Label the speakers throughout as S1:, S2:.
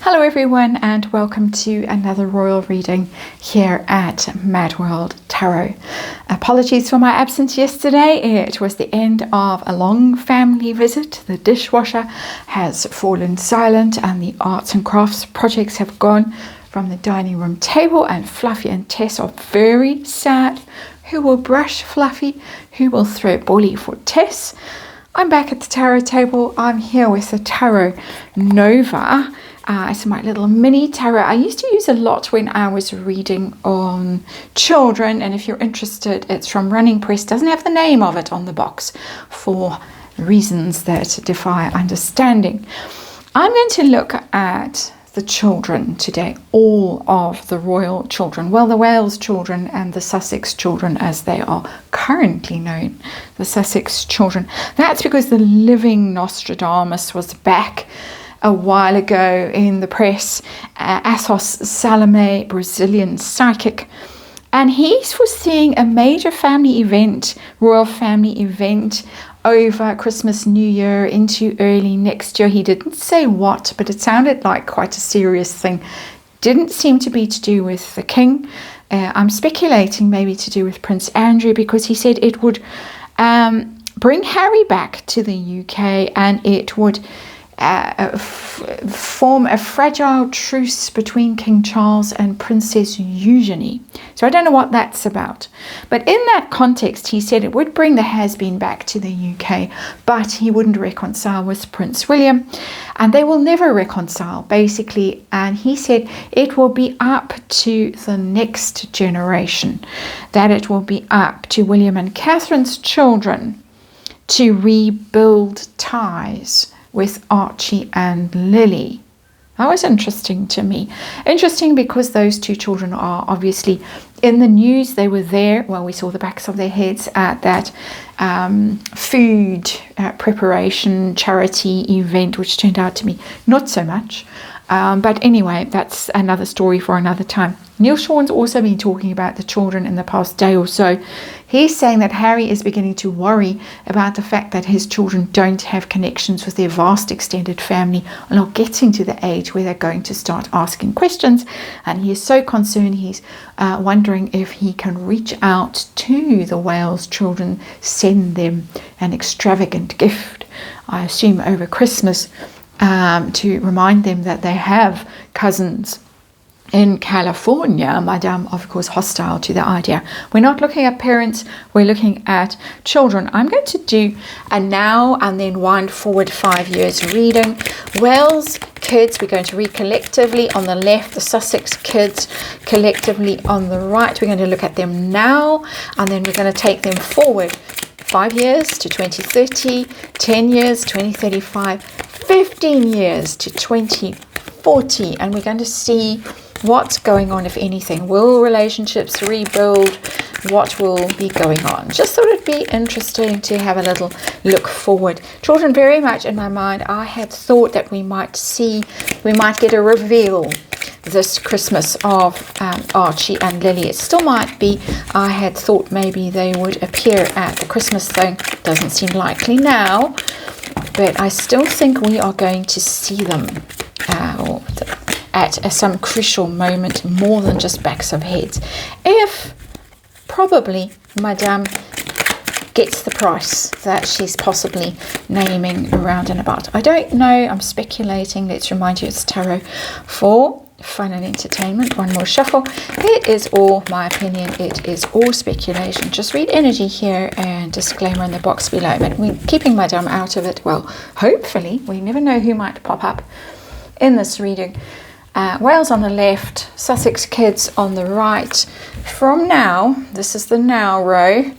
S1: Hello everyone and welcome to another royal reading here at MadWorldTarot. Apologies for my absence yesterday. It was the end of a long family visit. The dishwasher has fallen silent and the arts and crafts projects have gone from the dining room table, and Fluffy and Tess are very sad. Who will brush Fluffy? Who will throw bully for Tess? I'm back at the tarot table. I'm here with the Tarot Nova. It's my little mini tarot. I used to use a lot when I was reading on children, and if you're interested, it's from Running Press. Doesn't have the name of it on the box for reasons that defy understanding. I'm going to look at the children today, all of the royal children, well, the Wales children and the Sussex children as they are currently known, the Sussex children. That's because the living Nostradamus was back a while ago in the press. Athos Salome, Brazilian psychic, and he's foreseeing a major family event, royal family event, over Christmas, New Year, into early next year. He didn't say what, but it sounded like quite a serious thing. Didn't seem to be to do with the king. I'm speculating maybe to do with Prince Andrew, because he said it would bring Harry back to the UK, and it would form a fragile truce between King Charles and Princess Eugenie. So I don't know what that's about. But in that context, he said it would bring the has-been back to the UK, but he wouldn't reconcile with Prince William, and they will never reconcile, basically. And he said it will be up to the next generation, that it will be up to William and Catherine's children to rebuild ties with Archie and Lili. That was interesting to me. Interesting because those two children are obviously in the news. They were there, well, we saw the backs of their heads at that food preparation charity event, which turned out to be not so much. But anyway, that's another story for another time. Neil Sean's also been talking about the children in the past day or so. He's saying that Harry is beginning to worry about the fact that his children don't have connections with their vast extended family and are getting to the age where they're going to start asking questions. And he is so concerned, he's wondering if he can reach out to the Wales children, send them an extravagant gift, I assume over Christmas, to remind them that they have cousins in California. Madame, of course, hostile to the idea. We're not looking at parents, we're looking at children. I'm going to do a now and then wind forward 5 years reading. Wales kids, we're going to read collectively on the left, the Sussex kids collectively on the right. We're going to look at them now, and then we're going to take them forward 5 years to 2030, 10 years, 2035, 15 years to 2040, and we're going to see what's going on, if anything. Will relationships rebuild? What will be going on? Just thought it'd be interesting to have a little look forward. Children, very much in my mind. I had thought that we might get a reveal this Christmas of Archie and Lili. It still might be. I had thought maybe they would appear at the Christmas thing. Doesn't seem likely now, but I still think we are going to see them at some crucial moment, more than just backs of heads. If probably Madame gets the price that she's possibly naming around and about. I don't know, I'm speculating. Let's remind you it's tarot for fun and entertainment. One more shuffle. It is all my opinion, it is all speculation. Just read energy here, and disclaimer in the box below, but we're keeping Madame out of it. Well, hopefully. We never know who might pop up in this reading. Wales on the left, Sussex kids on the right. From now, this is the now row,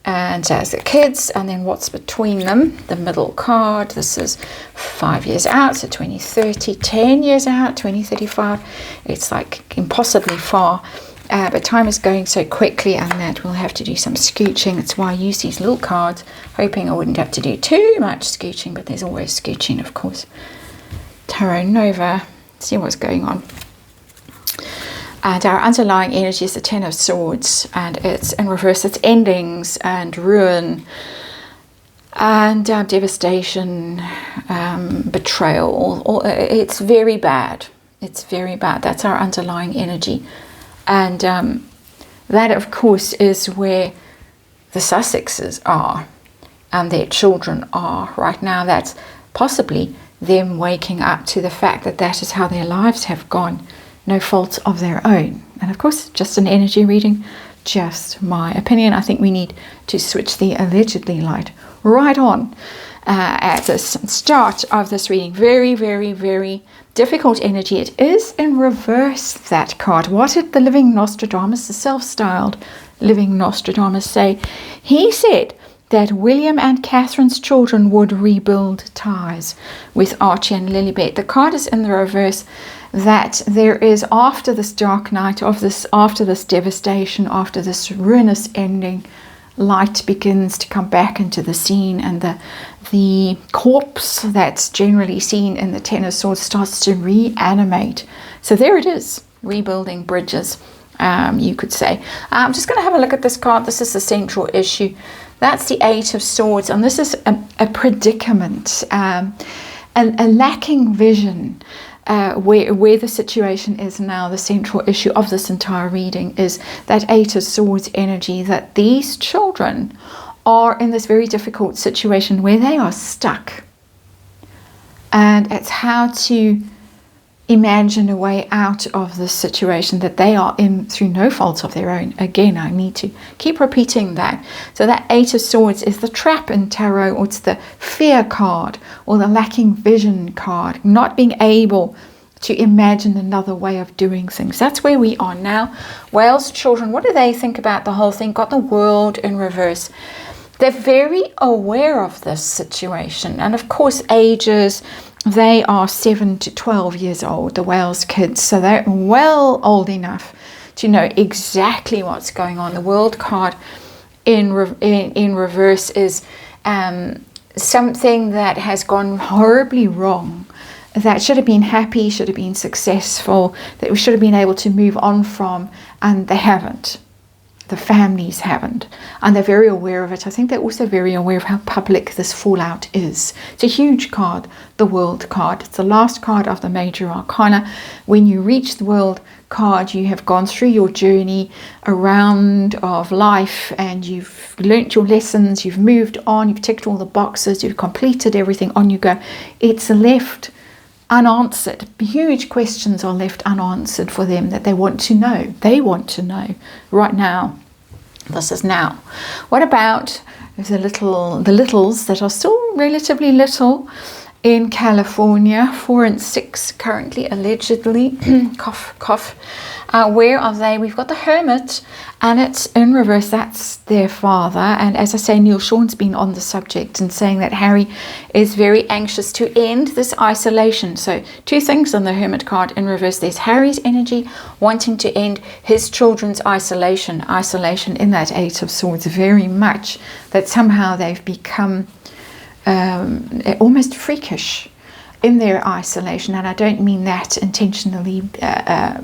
S1: and there's the kids, and then what's between them, the middle card. This is 5 years out, so 2030, 10 years out, 2035. It's like impossibly far, but time is going so quickly, and that we'll have to do some scooching. That's why I use these little cards, hoping I wouldn't have to do too much scooching, but there's always scooching, of course. Tarot Nova, see what's going on. And our underlying energy is the Ten of Swords, and it's in reverse. It's endings and ruin and devastation, betrayal. It's very bad. It's very bad. That's our underlying energy. And that, of course, is where the Sussexes are and their children are right now. That's possibly them waking up to the fact that that is how their lives have gone, no fault of their own. And of course, just an energy reading, just my opinion. I think we need to switch the allegedly light right on at the start of this reading. Very, very, very difficult energy. It is in reverse, that card. What did the living Nostradamus, the self-styled living Nostradamus, say? He said that William and Catherine's children would rebuild ties with Archie and Lili. The card is in the reverse, that there is, after this dark night, after this devastation, after this ruinous ending, light begins to come back into the scene, and the corpse that's generally seen in the Ten of Swords starts to reanimate. So there it is, rebuilding bridges, you could say. I'm just going to have a look at this card. This is the central issue. That's the Eight of Swords, and this is a predicament, a lacking vision. Where the situation is now, the central issue of this entire reading is that Eight of Swords energy, that these children are in this very difficult situation where they are stuck. And it's how to imagine a way out of this situation that they are in through no fault of their own. Again, I need to keep repeating that. So that Eight of Swords is the trap in tarot, or it's the fear card, or the lacking vision card, not being able to imagine another way of doing things. That's where we are now. Wales children, what do they think about the whole thing? Got the World in reverse. They're very aware of this situation, and of course ages, they are 7 to 12 years old, the Wales kids, so they're well old enough to know exactly what's going on. The World card in reverse is something that has gone horribly wrong, that should have been happy, should have been successful, that we should have been able to move on from, and they haven't. The families haven't, and they're very aware of it. I think they're also very aware of how public this fallout is. It's a huge card, the World card. It's the last card of the major arcana. When you reach the World card, you have gone through your journey around of life, and you've learnt your lessons, you've moved on, you've ticked all the boxes, you've completed everything, on you go. It's left unanswered. Huge questions are left unanswered for them that they want to know. They want to know right now. This is now. What about the littles that are still relatively little in California, 4 and 6 currently, allegedly, cough, cough. Where are they? We've got the Hermit, and it's in reverse. That's their father. And as I say, Neil Sean's been on the subject and saying that Harry is very anxious to end this isolation. So 2 things on the Hermit card in reverse. There's Harry's energy wanting to end his children's isolation in that Eight of Swords, very much, that somehow they've become almost freakish in their isolation. And I don't mean that intentionally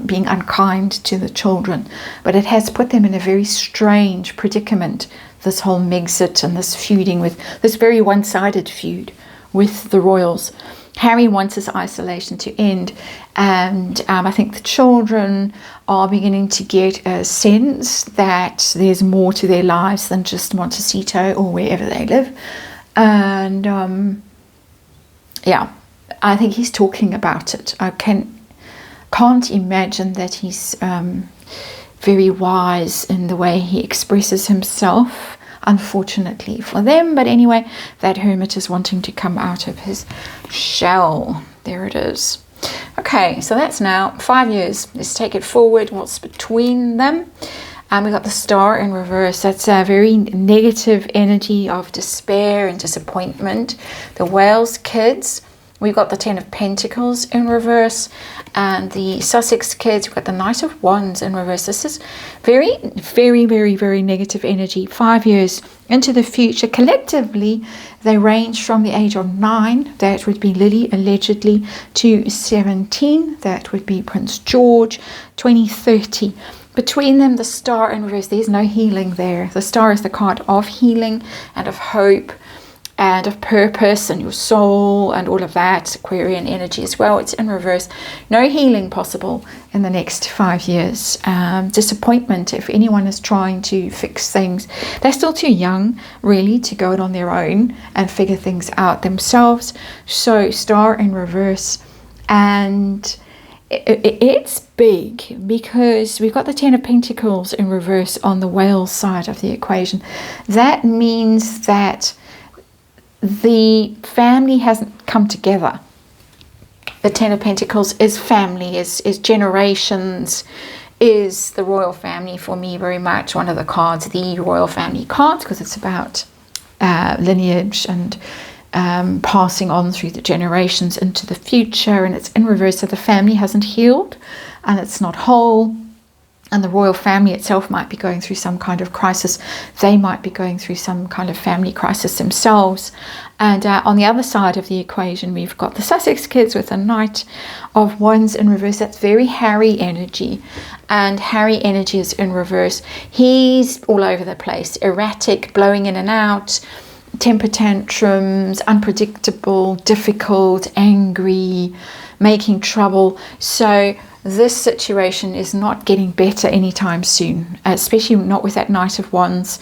S1: being unkind to the children, but it has put them in a very strange predicament, this whole Megxit and this feuding with this very one-sided feud with the royals. Harry wants his isolation to end, and I think the children are beginning to get a sense that there's more to their lives than just Montecito or wherever they live. And yeah, I think he's talking about it. I can't imagine that he's very wise in the way he expresses himself, unfortunately for them. But anyway, that Hermit is wanting to come out of his shell. There it is. Okay, so that's now 5 years. Let's take it forward. What's between them? We got the Star in reverse. That's a very negative energy of despair and disappointment. The Wales kids, we've got the Ten of Pentacles in reverse, and the Sussex kids, we've got the Knight of Wands in reverse. This is very, very, very, very negative energy. 5 years into the future. Collectively, they range from the age of 9, that would be Lily, allegedly, to 17, that would be Prince George, 2030. Between them, the Star in reverse, there's no healing there. The Star is the card of healing and of hope. and of purpose and your soul and all of that. Aquarian energy as well. It's in reverse. No healing possible in the next 5 years. Disappointment if anyone is trying to fix things. They're still too young, really, to go it on their own and figure things out themselves. So star in reverse. And it's big because we've got the Ten of Pentacles in reverse on the whale side of the equation. That means that the family hasn't come together. The Ten of Pentacles is family, is generations, is the royal family for me very much. One of the cards, the royal family cards, because it's about lineage and passing on through the generations into the future, and it's in reverse, so the family hasn't healed and it's not whole, and the royal family itself might be going through some kind of crisis. They might be going through some kind of family crisis themselves. And on the other side of the equation, we've got the Sussex kids with a Knight of Wands in reverse. That's very Harry energy, and Harry energy is in reverse. He's all over the place, erratic, blowing in and out, temper tantrums, unpredictable, difficult, angry, making trouble. So this situation is not getting better anytime soon, especially not with that Knight of Wands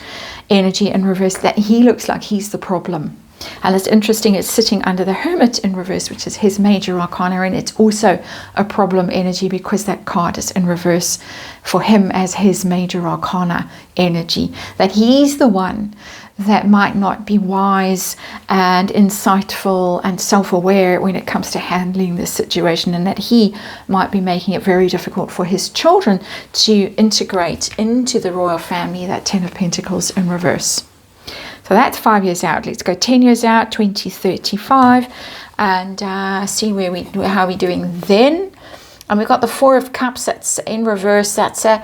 S1: energy in reverse. That he looks like he's the problem. And it's interesting, it's sitting under the Hermit in reverse, which is his major arcana, and it's also a problem energy because that card is in reverse for him as his major arcana energy. That he's the one that might not be wise and insightful and self-aware when it comes to handling this situation, and that he might be making it very difficult for his children to integrate into the royal family, that Ten of Pentacles in reverse. So that's 5 years out. Let's go 10 years out, 2035, and see how we're doing then. And we've got the Four of Cups that's in reverse. That's a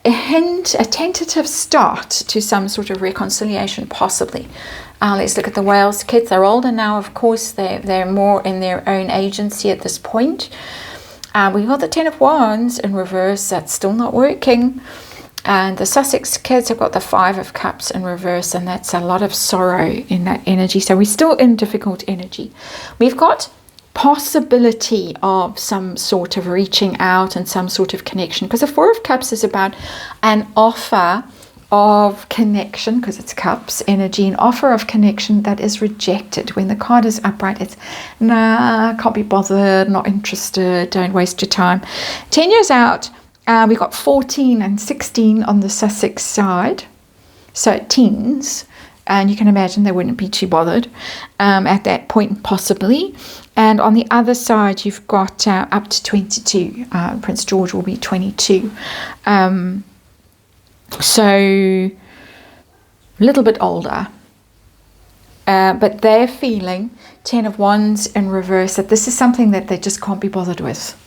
S1: hint, a tentative start to some sort of reconciliation, possibly. Let's look at the Wales kids. They're older now, of course. They're more in their own agency at this point. We've got the Ten of Wands in reverse. That's still not working. And the Sussex kids have got the Five of Cups in reverse, and that's a lot of sorrow in that energy. So we're still in difficult energy. We've got possibility of some sort of reaching out and some sort of connection, because the Four of Cups is about an offer of connection, because it's cups energy, an offer of connection that is rejected. When the card is upright, it's nah, can't be bothered, not interested, don't waste your time. 10 years out, we got 14 and 16 on the Sussex side, so teens, and you can imagine they wouldn't be too bothered at that point, possibly. And on the other side, you've got up to 22. Prince George will be 22. So a little bit older. But they're feeling, Ten of Wands in reverse, that this is something that they just can't be bothered with.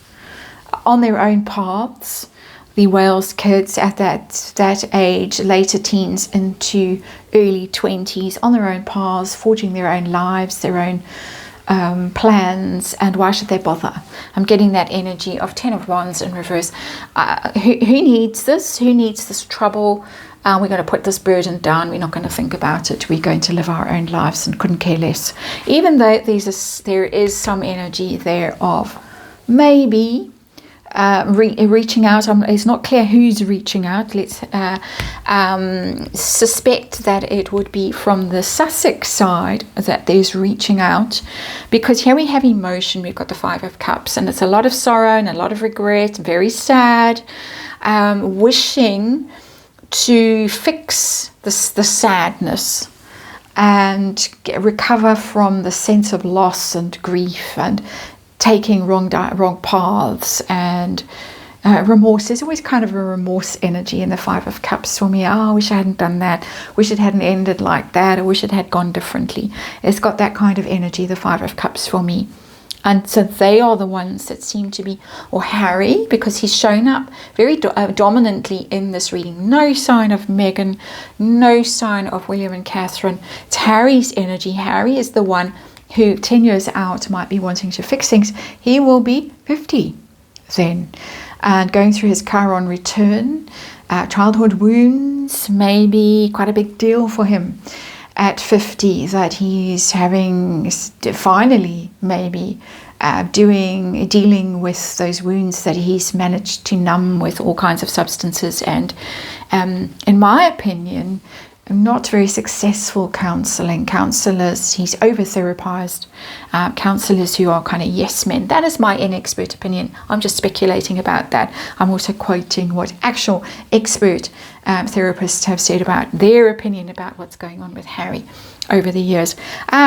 S1: On their own paths, the Wales kids at that age, later teens into early 20s, on their own paths, forging their own lives, their own plans, and why should they bother? I'm getting that energy of Ten of Wands in reverse. Who needs this? Who needs this trouble? We're going to put this burden down. We're not going to think about it. We're going to live our own lives and couldn't care less. Even though there is some energy there of maybe reaching out. It's not clear who's reaching out. Let's suspect that it would be from the Sussex side that there's reaching out, because here we have emotion. We've got the Five of Cups, and it's a lot of sorrow and a lot of regret, very sad, wishing to fix the sadness and recover from the sense of loss and grief and taking wrong paths, and remorse. There's always kind of a remorse energy in the Five of Cups for me. Oh, I wish I hadn't done that. Wish it hadn't ended like that. I wish it had gone differently. It's got that kind of energy, the Five of Cups for me. And so they are the ones that seem to be, or Harry, because he's shown up very dominantly in this reading. No sign of Meghan, no sign of William and Catherine. It's Harry's energy. Harry is the one who 10 years out might be wanting to fix things. He will be 50 then, and going through his Chiron return. Childhood wounds may be quite a big deal for him. at 50 that he's having finally maybe dealing with those wounds that he's managed to numb with all kinds of substances, and in my opinion, not very successful counselors. He's over-therapized counselors who are kind of yes men. That is my inexpert opinion. I'm just speculating about that. I'm also quoting what actual expert therapists have said about their opinion about what's going on with Harry over the years.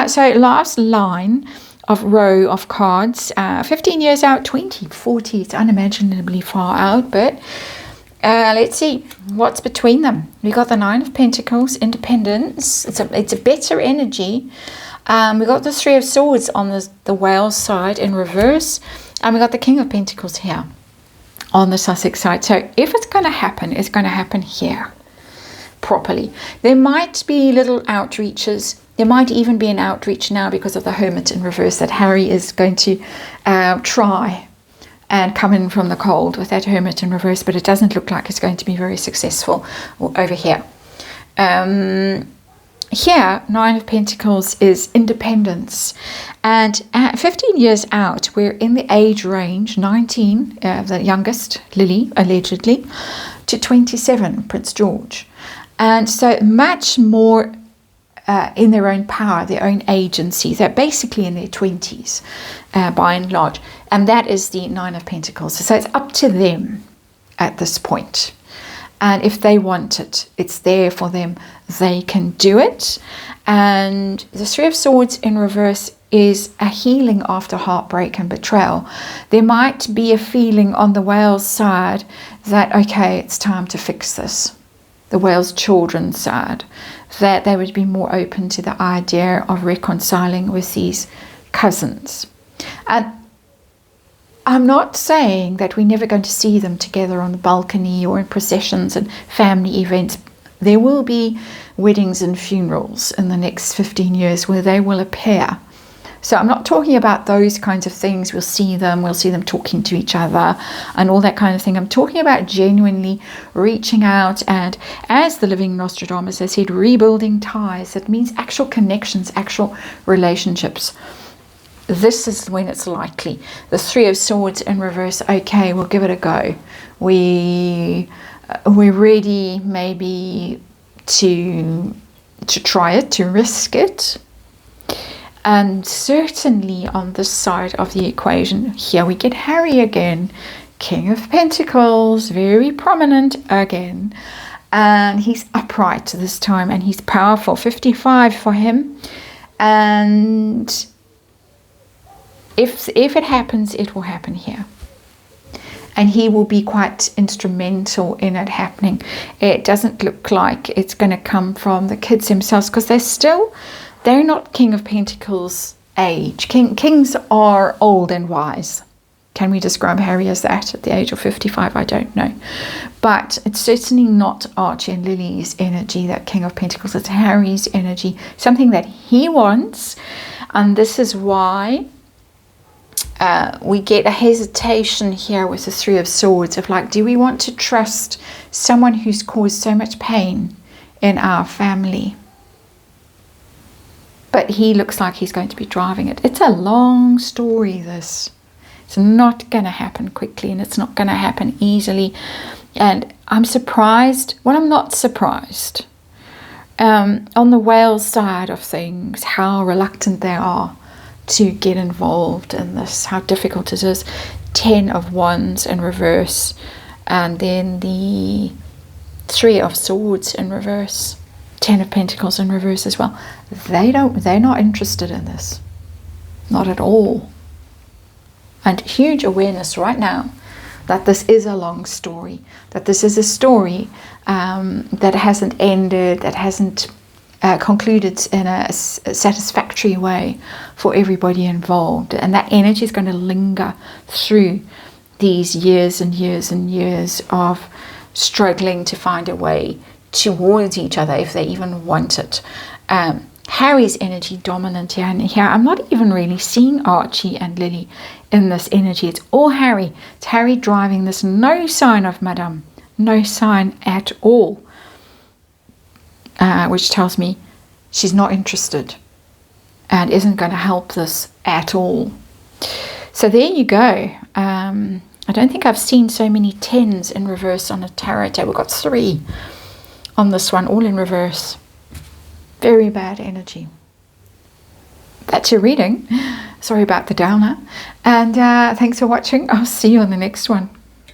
S1: So last line of row of cards, 15 years out, 2040. It's unimaginably far out, but let's see what's between them. We got the Nine of Pentacles, independence. It's a better energy. We got the Three of Swords on the whale side in reverse, and we got the King of Pentacles here on the Sussex side. So if it's going to happen, it's going to happen here properly. There might be little outreaches. There might even be an outreach now because of the Hermit in reverse that Harry is going to try and come in from the cold with that Hermit in reverse, but it doesn't look like it's going to be very successful over here. Here, Nine of Pentacles is independence. And at 15 years out, we're in the age range, 19, the youngest, Lily, allegedly, to 27, Prince George. And so much more in their own power, their own agency. They're basically in their 20s, by and large. And that is the Nine of Pentacles. So it's up to them at this point. And if they want it, it's there for them. They can do it. And the Three of Swords in reverse is a healing after heartbreak and betrayal. There might be a feeling on the whale's side that, okay, it's time to fix this. The whale's children's side, that they would be more open to the idea of reconciling with these cousins. And I'm not saying that we're never going to see them together on the balcony or in processions and family events. There will be weddings and funerals in the next 15 years where they will appear. So I'm not talking about those kinds of things. We'll see them talking to each other and all that kind of thing. I'm talking about genuinely reaching out and, as the living Nostradamus has said, rebuilding ties. That means actual connections, actual relationships. This is when it's likely. The Three of Swords in reverse, okay, we'll give it a go. We're ready maybe to try it, to risk it. And certainly on this side of the equation, here we get Harry again, King of Pentacles, very prominent again. And he's upright this time and he's powerful, 55 for him. And if it happens, it will happen here. And he will be quite instrumental in it happening. It doesn't look like it's going to come from the kids themselves because they're not King of Pentacles age. Kings are old and wise. Can we describe Harry as that at the age of 55? I don't know. But it's certainly not Archie and Lili's energy, that King of Pentacles. It's Harry's energy, something that he wants. And this is why we get a hesitation here with the Three of Swords of like, do we want to trust someone who's caused so much pain in our family? But he looks like he's going to be driving it. It's a long story, this. It's not going to happen quickly and it's not going to happen easily. And I'm surprised. Well, I'm not surprised. On the whale side of things, how reluctant they are to get involved in this, how difficult it is. 10 of Wands in reverse. And then the Three of Swords in reverse. 10 of Pentacles in reverse as well. They're not interested in this. Not at all. And huge awareness right now that this is a long story. That this is a story that hasn't ended, that hasn't concluded in a satisfactory way for everybody involved. And that energy is going to linger through these years and years and years of struggling to find a way towards each other if they even want it. Harry's energy dominant here, and here I'm not even really seeing Archie and Lily in this energy. It's all Harry. It's Harry driving this. No sign of Madame, no sign at all, which tells me she's not interested and isn't going to help this at all. So there you go. I don't think I've seen so many 10s in reverse on a tarot deck. We've got 3 on this one, all in reverse. Very bad energy. That's your reading. Sorry about the downer. And thanks for watching. I'll see you on the next one.